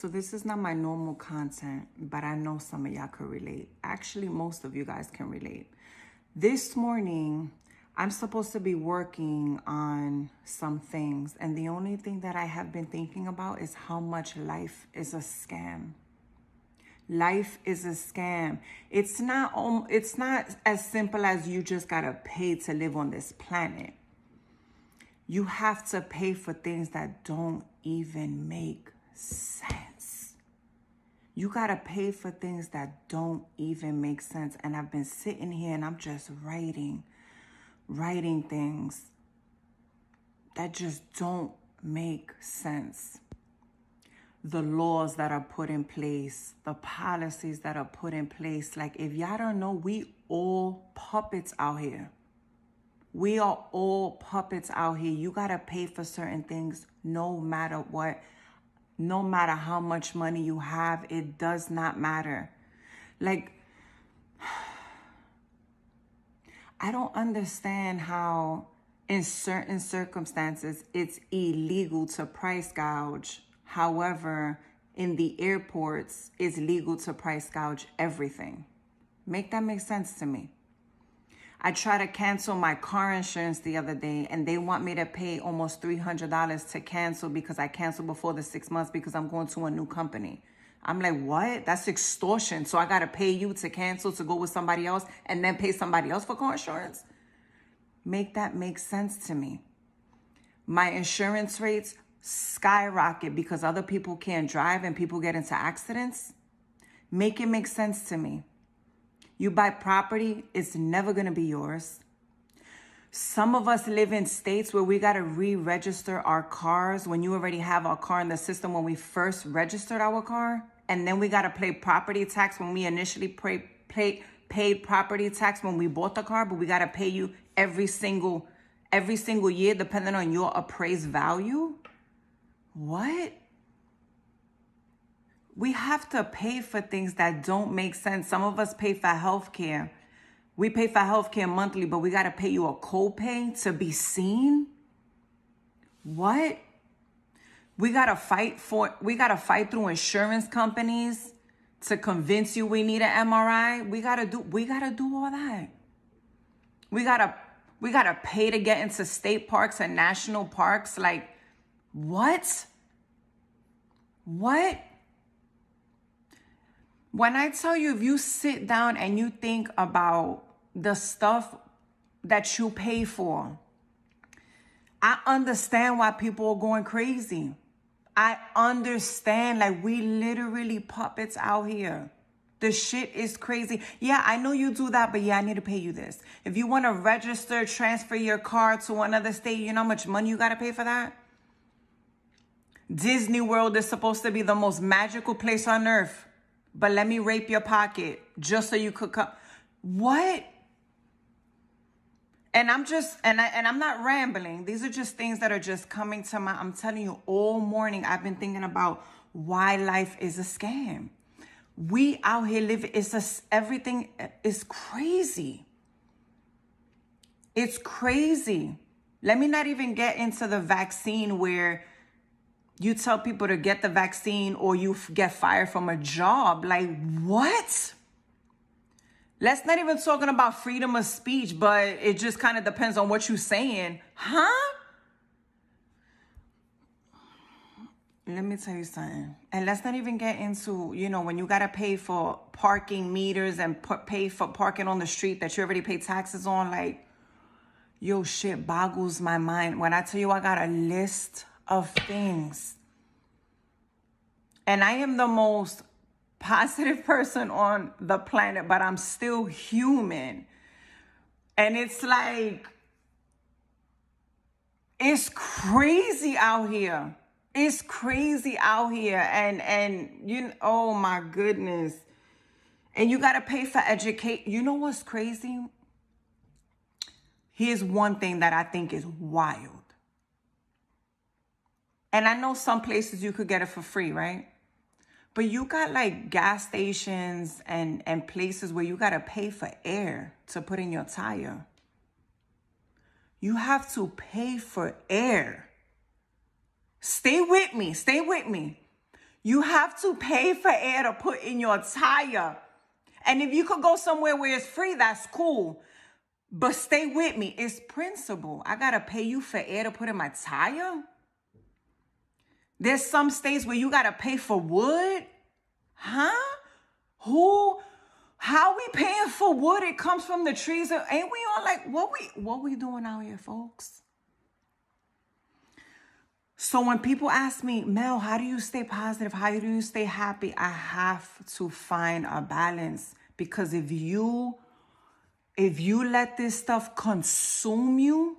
So this is not my normal content, but I know some of y'all could relate. Actually, most of you guys can relate. This morning, I'm supposed to be working on some things, and the only thing that I have been thinking about is how much life is a scam. Life is a scam. It's not as simple as you just gotta pay to live on this planet. You have to pay for things that don't even make sense. You gotta pay for things that don't even make sense. And I've been sitting here and I'm just writing things that just don't make sense. The laws that are put in place, the policies that are put in place. Like, if y'all don't know, we all puppets out here. We are all puppets out here. You gotta pay for certain things no matter what. No matter how much money you have, it does not matter. Like, I don't understand how in certain circumstances it's illegal to price gouge. However, in the airports, it's legal to price gouge everything. Make that make sense to me. I tried to cancel my car insurance the other day, and they want me to pay almost $300 to cancel because I canceled before the 6 months because I'm going to a new company. I'm like, what? That's extortion. So I got to pay you to cancel to go with somebody else and then pay somebody else for car insurance? Make that make sense to me. My insurance rates skyrocket because other people can't drive and people get into accidents. Make it make sense to me. You buy property, it's never going to be yours. Some of us live in states where we got to re-register our cars when you already have our car in the system when we first registered our car. And then we got to pay property tax when we initially paid property tax when we bought the car. But we got to pay you every single year depending on your appraised value. What? We have to pay for things that don't make sense. Some of us pay for healthcare. We pay for healthcare monthly, but we got to pay you a copay to be seen. What? We got to fight through insurance companies to convince you we need an MRI. We got to do all that. We got to pay to get into state parks and national parks. Like, what? What? When I tell you, if you sit down and you think about the stuff that you pay for, I understand why people are going crazy. I understand, like, we literally puppets out here. The shit is crazy. Yeah, I know you do that, but yeah, I need to pay you this. If you want to register, transfer your car to another state, you know how much money you got to pay for that? Disney World is supposed to be the most magical place on earth. But let me rape your pocket just so you could come. What? And I'm not rambling. These are just things that are just coming to mind. I'm telling you, all morning I've been thinking about why life is a scam. We out here living, everything is crazy. It's crazy. Let me not even get into the vaccine where you tell people to get the vaccine or you get fired from a job. Like, what? Let's not even talking about freedom of speech, but it just kind of depends on what you're saying. Huh? Let me tell you something. And let's not even get into, when you got to pay for parking meters and pay for parking on the street that you already pay taxes on. Like, yo, shit boggles my mind. When I tell you I got a list of things. And I am the most positive person on the planet, but I'm still human. And it's like, it's crazy out here. It's crazy out here. And oh my goodness. And you got to pay for education. You know what's crazy? Here's one thing that I think is wild. And I know some places you could get it for free, right? But you got like gas stations and places where you got to pay for air to put in your tire. You have to pay for air. Stay with me. You have to pay for air to put in your tire. And if you could go somewhere where it's free, that's cool. But stay with me. It's principle. I got to pay you for air to put in my tire? There's some states where you got to pay for wood? Huh? How we paying for wood? It comes from the trees. Ain't we all like, what we doing out here, folks? So when people ask me, Mel, how do you stay positive? How do you stay happy? I have to find a balance, because if you let this stuff consume you,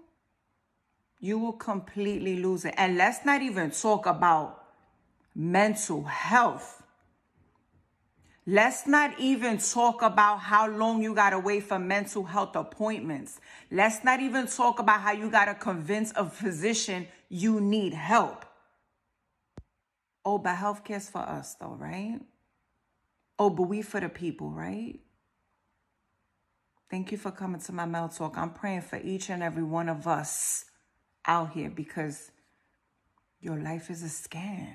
you will completely lose it. And let's not even talk about mental health. Let's not even talk about how long you got to wait for mental health appointments. Let's not even talk about how you got to convince a physician you need help. Oh, but healthcare's for us though, right? Oh, but we for the people, right? Thank you for coming to my Mel Talk. I'm praying for each and every one of us out here, because your life is a scam.